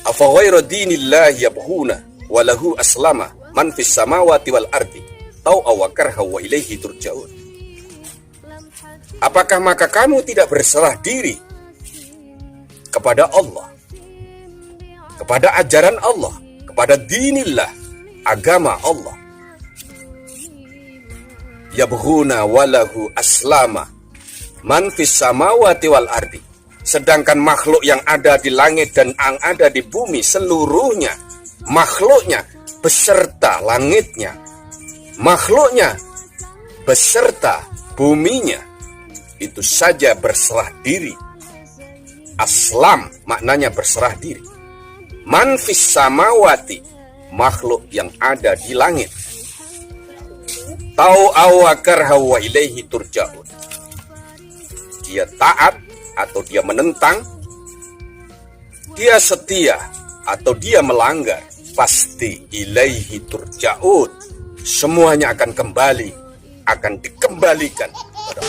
Afa ghairu dinillahi yabghuna wa lahu aslama man fis samawati wal ardi tau'a wa karha wa ilaihi turja'un. Apakah maka kamu tidak berserah diri kepada Allah, kepada ajaran Allah, kepada dinillah, agama Allah? Yabghuna walahu aslama man fis samawati wal ardi. Sedangkan makhluk yang ada di langit dan yang ada di bumi seluruhnya, makhluknya beserta langitnya, makhluknya beserta buminya, itu saja berserah diri. Aslam maknanya berserah diri. Man fis samawati, makhluk yang ada di langit. Tau'a wa karha wa ilaihi turja'un. Dia taat atau dia menentang, dia setia atau dia melanggar, pasti ilaihi turja'un. Semuanya akan kembali, akan dikembalikan pada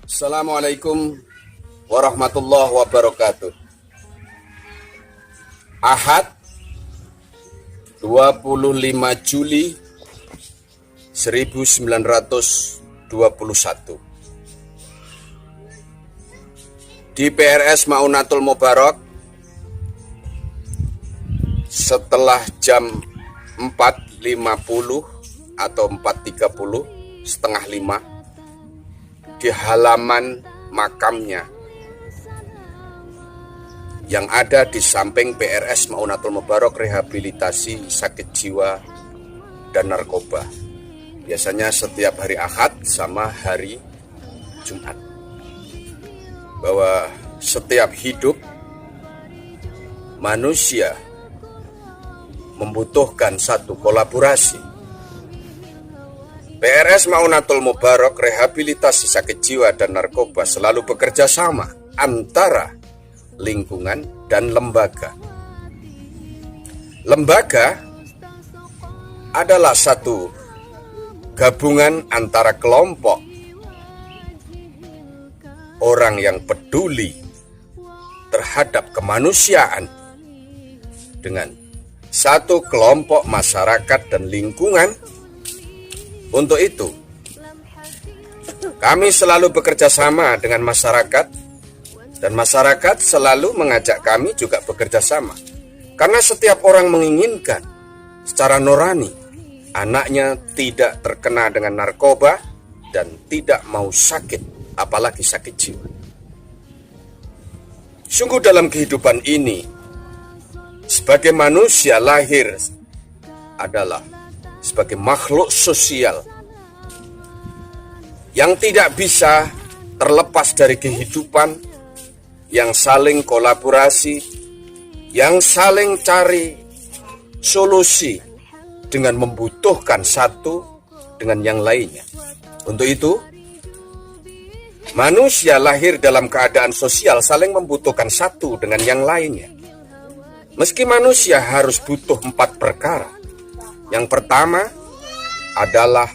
Assalamualaikum warahmatullahi wabarakatuh. Ahad 25 Juli 1921 di PRS Maunatul Mubarak setelah jam 4.50 atau 4.30 setengah 5 di halaman makamnya yang ada di samping PRS Maunatul Mubarak Rehabilitasi Sakit Jiwa dan Narkoba. Biasanya setiap hari Ahad sama hari Jumat. Bahwa setiap hidup manusia membutuhkan satu kolaborasi. PRS Maunatul Mubarak Rehabilitasi Sakit Jiwa dan Narkoba selalu bekerja sama antara lingkungan dan lembaga. Lembaga adalah satu gabungan antara kelompok orang yang peduli terhadap kemanusiaan dengan satu kelompok masyarakat dan lingkungan. Untuk itu, kami selalu bekerja sama dengan masyarakat, dan masyarakat selalu mengajak kami juga bekerja sama. Karena setiap orang menginginkan secara nurani anaknya tidak terkena dengan narkoba dan tidak mau sakit, apalagi sakit jiwa. Sungguh dalam kehidupan ini, sebagai manusia lahir adalah sebagai makhluk sosial yang tidak bisa terlepas dari kehidupan, yang saling kolaborasi, yang saling cari solusi dengan membutuhkan satu dengan yang lainnya. Untuk itu, manusia lahir dalam keadaan sosial saling membutuhkan satu dengan yang lainnya. Meski manusia harus butuh 4 perkara. Yang pertama adalah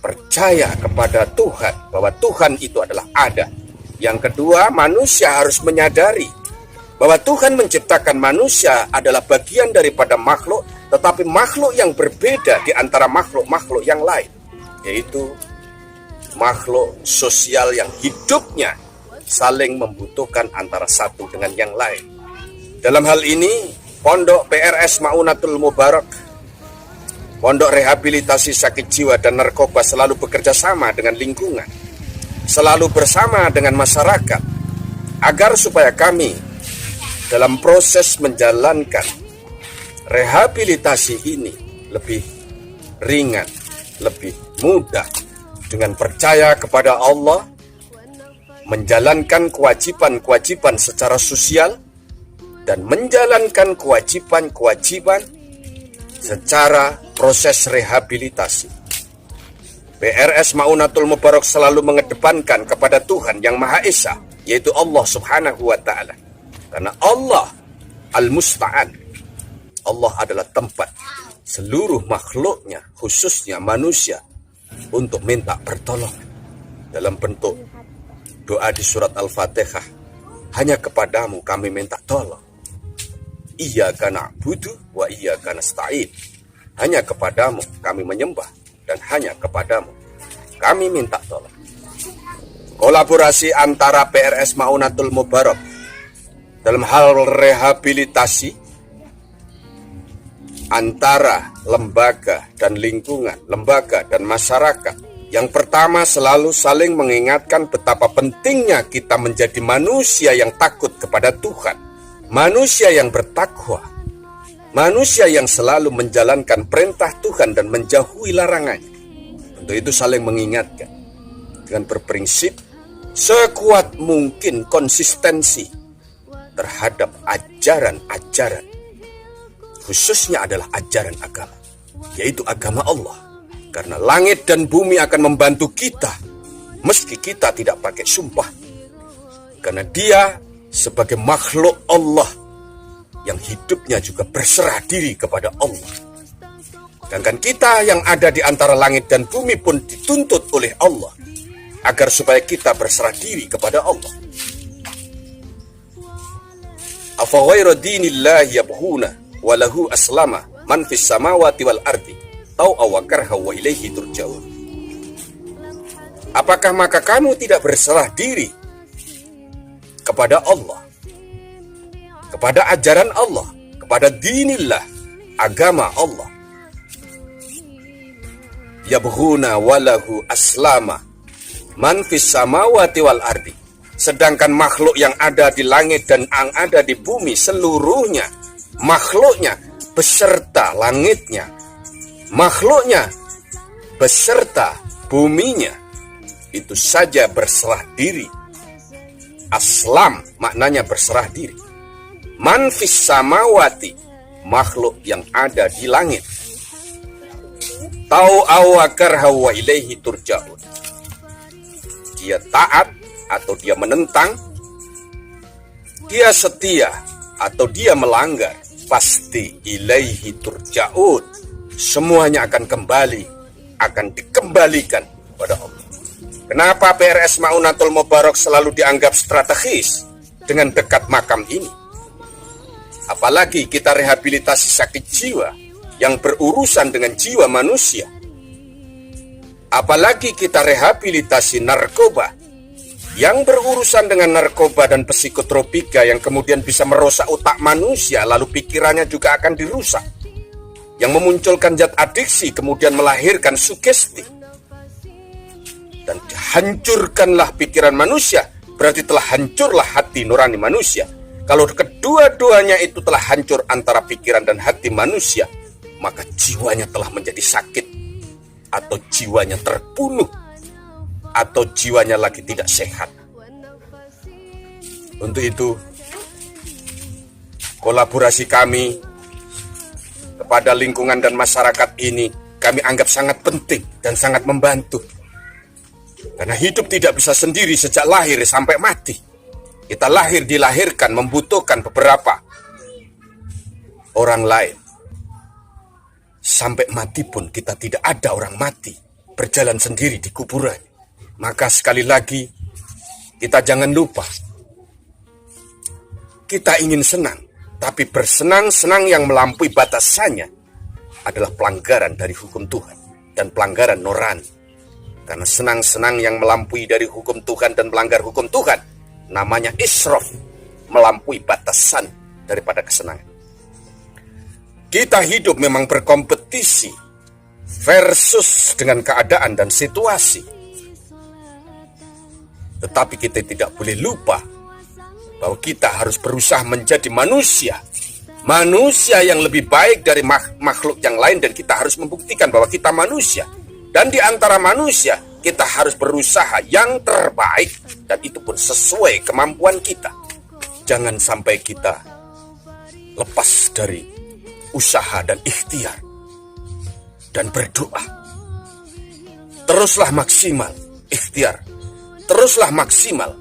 percaya kepada Tuhan, bahwa Tuhan itu adalah ada. Yang kedua, manusia harus menyadari bahwa Tuhan menciptakan manusia adalah bagian daripada makhluk, tetapi makhluk yang berbeda di antara makhluk-makhluk yang lain, yaitu makhluk sosial yang hidupnya saling membutuhkan antara satu dengan yang lain. Dalam hal ini, Pondok PRS Maunatul Mubarak, Pondok Rehabilitasi Sakit Jiwa dan Narkoba selalu bekerja sama dengan lingkungan, selalu bersama dengan masyarakat, agar supaya kami dalam proses menjalankan rehabilitasi ini lebih ringan, lebih mudah, dengan percaya kepada Allah, menjalankan kewajiban-kewajiban secara sosial, dan menjalankan kewajiban-kewajiban secara proses rehabilitasi. PRS Maunatul Mubarak selalu mengedepankan kepada Tuhan Yang Maha Esa yaitu Allah Subhanahu wa Ta'ala. Karena Allah Al-Musta'an, Allah adalah tempat seluruh makhluknya, khususnya manusia, untuk minta pertolongan dalam bentuk doa di surat Al-Fatihah. Hanya kepadamu kami minta tolong. Iyyaka na'budu wa iyyaka nasta'in. Hanya kepadamu kami menyembah dan hanya kepadamu kami minta tolong. Kolaborasi antara PRS Maunatul Mubarak dalam hal rehabilitasi antara lembaga dan lingkungan, lembaga dan masyarakat. Yang pertama, selalu saling mengingatkan betapa pentingnya kita menjadi manusia yang takut kepada Tuhan, manusia yang bertakwa, manusia yang selalu menjalankan perintah Tuhan dan menjauhi larangannya. Untuk itu saling mengingatkan dengan berprinsip sekuat mungkin konsistensi terhadap ajaran-ajaran, khususnya adalah ajaran agama, yaitu agama Allah. Karena langit dan bumi akan membantu kita meski kita tidak pakai sumpah. Karena dia sebagai makhluk Allah yang hidupnya juga berserah diri kepada Allah. Sedangkan kita yang ada di antara langit dan bumi pun dituntut oleh Allah agar supaya kita berserah diri kepada Allah. Afa ghayra dinillahi yabghuna wa lahu aslama man fis samawati wal ardi tau'a wa karha wa ilaihi turja'un. Apakah maka kamu tidak berserah diri kepada Allah, kepada ajaran Allah, kepada dinillah, agama Allah? Yabghuna wa lahu aslama man fis samawati wal ardi. Sedangkan makhluk yang ada di langit dan yang ada di bumi seluruhnya, makhluknya beserta langitnya, makhluknya beserta buminya, itu saja berserah diri. Aslam maknanya berserah diri. Man fis samawati, makhluk yang ada di langit. Tau'a wa karha wa ilaihi turja'un. Dia taat atau dia menentang, dia setia atau dia melanggar, pasti ilaihi turja'un. Semuanya akan kembali, akan dikembalikan kepada Allah. Kenapa PRS Maunatul Mubarak selalu dianggap strategis dengan dekat makam ini? Apalagi kita rehabilitasi sakit jiwa yang berurusan dengan jiwa manusia. Apalagi kita rehabilitasi narkoba yang berurusan dengan narkoba dan psikotropika yang kemudian bisa merusak otak manusia, lalu pikirannya juga akan dirusak. Yang memunculkan zat adiksi kemudian melahirkan sugesti. Dan hancurkanlah pikiran manusia, berarti telah hancurlah hati nurani manusia. Kalau kedua-duanya itu telah hancur antara pikiran dan hati manusia, maka jiwanya telah menjadi sakit, atau jiwanya terbunuh, atau jiwanya lagi tidak sehat. Untuk itu, kolaborasi kami kepada lingkungan dan masyarakat ini kami anggap sangat penting dan sangat membantu. Karena hidup tidak bisa sendiri sejak lahir sampai mati. Kita dilahirkan membutuhkan beberapa orang lain. Sampai mati pun kita tidak ada orang mati berjalan sendiri di kuburan. Maka sekali lagi kita jangan lupa, kita ingin senang, tapi bersenang-senang yang melampaui batasannya adalah pelanggaran dari hukum Tuhan dan pelanggaran nurani. Karena senang-senang yang melampaui dari hukum Tuhan dan melanggar hukum Tuhan namanya israf, melampaui batasan daripada kesenangan. Kita hidup memang berkompetisi versus dengan keadaan dan situasi. Tetapi kita tidak boleh lupa bahwa kita harus berusaha menjadi manusia. Manusia yang lebih baik dari makhluk yang lain, dan kita harus membuktikan bahwa kita manusia. Dan di antara manusia, kita harus berusaha yang terbaik, dan itu pun sesuai kemampuan kita. Jangan sampai kita lepas dari usaha dan ikhtiar dan berdoa. Teruslah maksimal ikhtiar, teruslah maksimal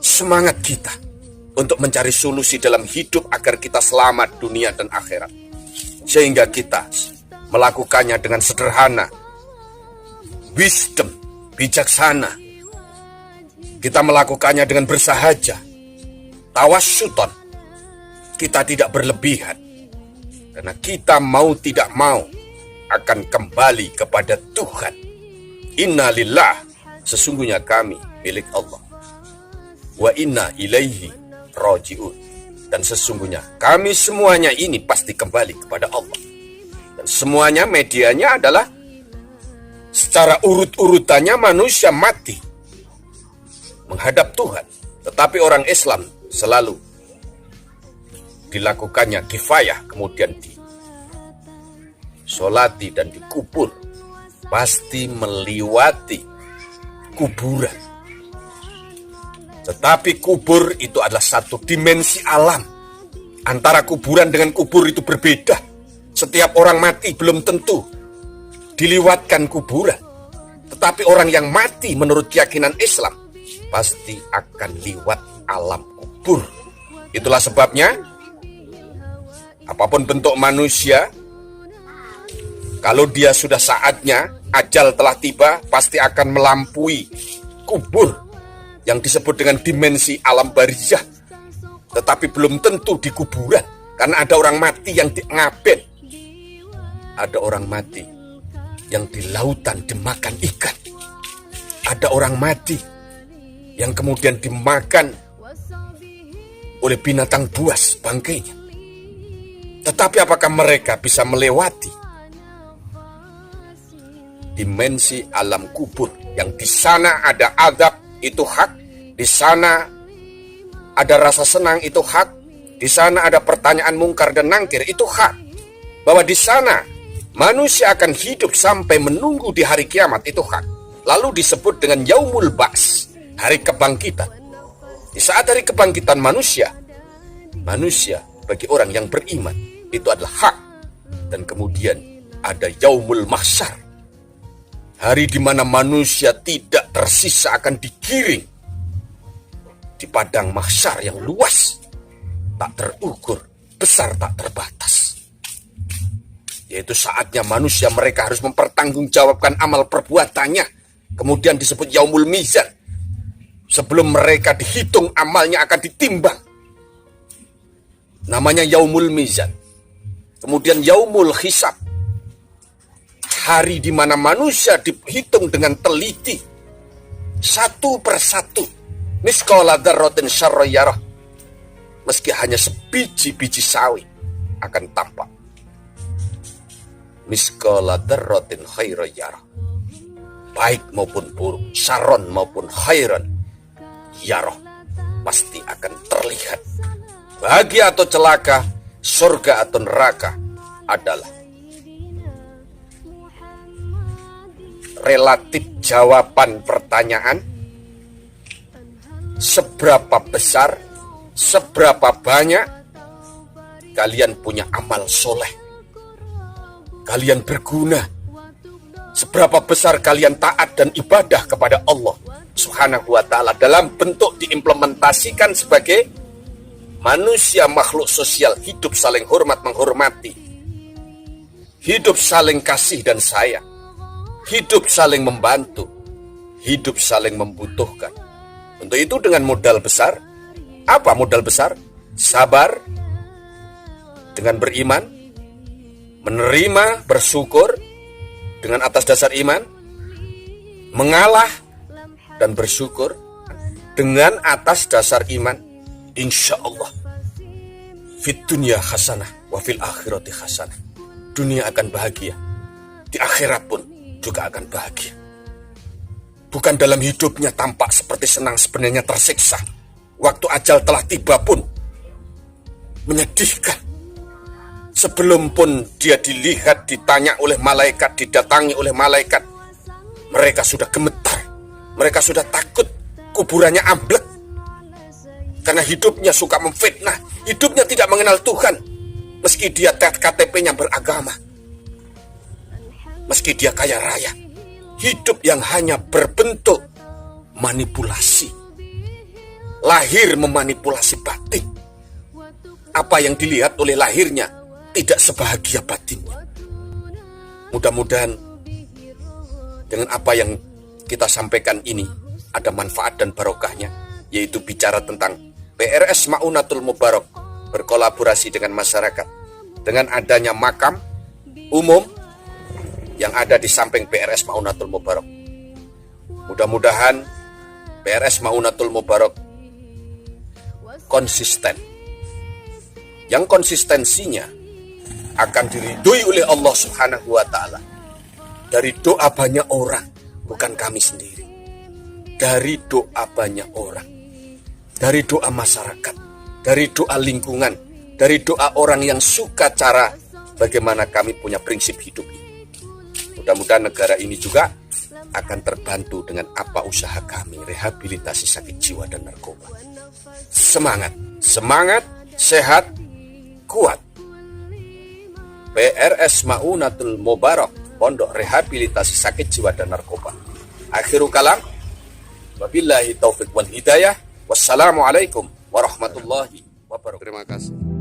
semangat kita untuk mencari solusi dalam hidup agar kita selamat dunia dan akhirat. Sehingga kita melakukannya dengan sederhana, wisdom, bijaksana. Kita melakukannya dengan bersahaja, tawasyuton. Kita tidak berlebihan, karena kita mau tidak mau akan kembali kepada Tuhan. Inna lillah, sesungguhnya kami milik Allah. Wa inna ilaihi raji'un, dan sesungguhnya kami semuanya ini pasti kembali kepada Allah. Dan semuanya medianya adalah secara urut-urutannya manusia mati menghadap Tuhan. Tetapi orang Islam selalu dilakukannya kifayah, kemudian disolati dan dikubur. Pasti meliwati kuburan. Tetapi kubur itu adalah satu dimensi alam. Antara kuburan dengan kubur itu berbeda. Setiap orang mati belum tentu diliwatkan kuburan. Tetapi orang yang mati menurut keyakinan Islam pasti akan liwat alam kubur. Itulah sebabnya apapun bentuk manusia, kalau dia sudah saatnya, ajal telah tiba, pasti akan melampaui kubur yang disebut dengan dimensi alam barzah. Tetapi belum tentu di kuburan, karena ada orang mati yang di ngaben, ada orang mati yang di lautan dimakan ikan, ada orang mati yang kemudian dimakan oleh binatang buas bangkainya. Tetapi apakah mereka bisa melewati dimensi alam kubur yang di sana ada azab, itu hak, di sana ada rasa senang, itu hak, di sana ada pertanyaan mungkar dan nangkir, itu hak, bahwa di sana manusia akan hidup sampai menunggu di hari kiamat, itu hak. Lalu disebut dengan yaumul ba's, hari kebangkitan. Di saat hari kebangkitan manusia bagi orang yang beriman itu adalah hak. Dan kemudian ada yaumul mahsyar, hari di mana manusia tidak tersisa, akan digiring di padang mahsyar yang luas, tak terukur, besar tak terbatas. Yaitu saatnya manusia mereka harus mempertanggungjawabkan amal perbuatannya. Kemudian disebut yaumul mizan. Sebelum mereka dihitung, amalnya akan ditimbang. Namanya yaumul mizan. Kemudian yaumul hisab, hari di mana manusia dihitung dengan teliti, satu persatu. Misqala dzarratin syarran yarah, meski hanya sebiji-biji sawi akan tampak. Misqala dzarratin khairan yarah, baik maupun buruk, syarron maupun khairan yarah, pasti akan terlihat. Bahagia atau celaka, surga atau neraka adalah relatif jawaban pertanyaan seberapa besar, seberapa banyak kalian punya amal soleh, kalian berguna, seberapa besar kalian taat dan ibadah kepada Allah Subhanahu wa ta'ala dalam bentuk diimplementasikan sebagai manusia makhluk sosial, hidup saling hormat menghormati, hidup saling kasih dan sayang, hidup saling membantu, hidup saling membutuhkan. Untuk itu dengan modal besar. Apa modal besar? Sabar dengan beriman, menerima, bersyukur dengan atas dasar iman, mengalah dan bersyukur dengan atas dasar iman. Insya Allah fit dunya hasanah wa fil akhirati hasanah. Dunia akan bahagia, di akhirat pun juga akan bahagia. Bukan dalam hidupnya tampak seperti senang, sebenarnya tersiksa. Waktu ajal telah tiba pun menyedihkan. Sebelum pun dia dilihat, ditanya oleh malaikat, didatangi oleh malaikat, mereka sudah gemetar, mereka sudah takut, kuburannya amblek. Karena hidupnya suka memfitnah, hidupnya tidak mengenal Tuhan. Meski dia KTP-nya beragama, meski dia kaya raya, hidup yang hanya berbentuk manipulasi. lahir memanipulasi batin. Apa yang dilihat oleh lahirnya tidak sebahagia batinnya. Mudah-mudahan dengan apa yang kita sampaikan ini ada manfaat dan barokahnya, yaitu bicara tentang PRS Maunatul Mubarak berkolaborasi dengan masyarakat dengan adanya makam umum yang ada di samping PRS Maunatul Mubarak. Mudah-mudahan PRS Maunatul Mubarak konsisten, yang konsistensinya akan diridhoi oleh Allah Subhanahu wa Ta'ala dari doa banyak orang, bukan kami sendiri, dari doa banyak orang, dari doa masyarakat, dari doa lingkungan, dari doa orang yang suka cara bagaimana kami punya prinsip hidup ini. Mudah-mudahan negara ini juga akan terbantu dengan apa usaha kami rehabilitasi sakit jiwa dan narkoba. Semangat, semangat, sehat, kuat. PRS Maunatul Mubarak, Pondok Rehabilitasi Sakit Jiwa dan Narkoba. Akhirul kalam, wabillahi taufiq wal hidayah. Wassalamualaikum warahmatullahi wabarakatuh. Terima kasih.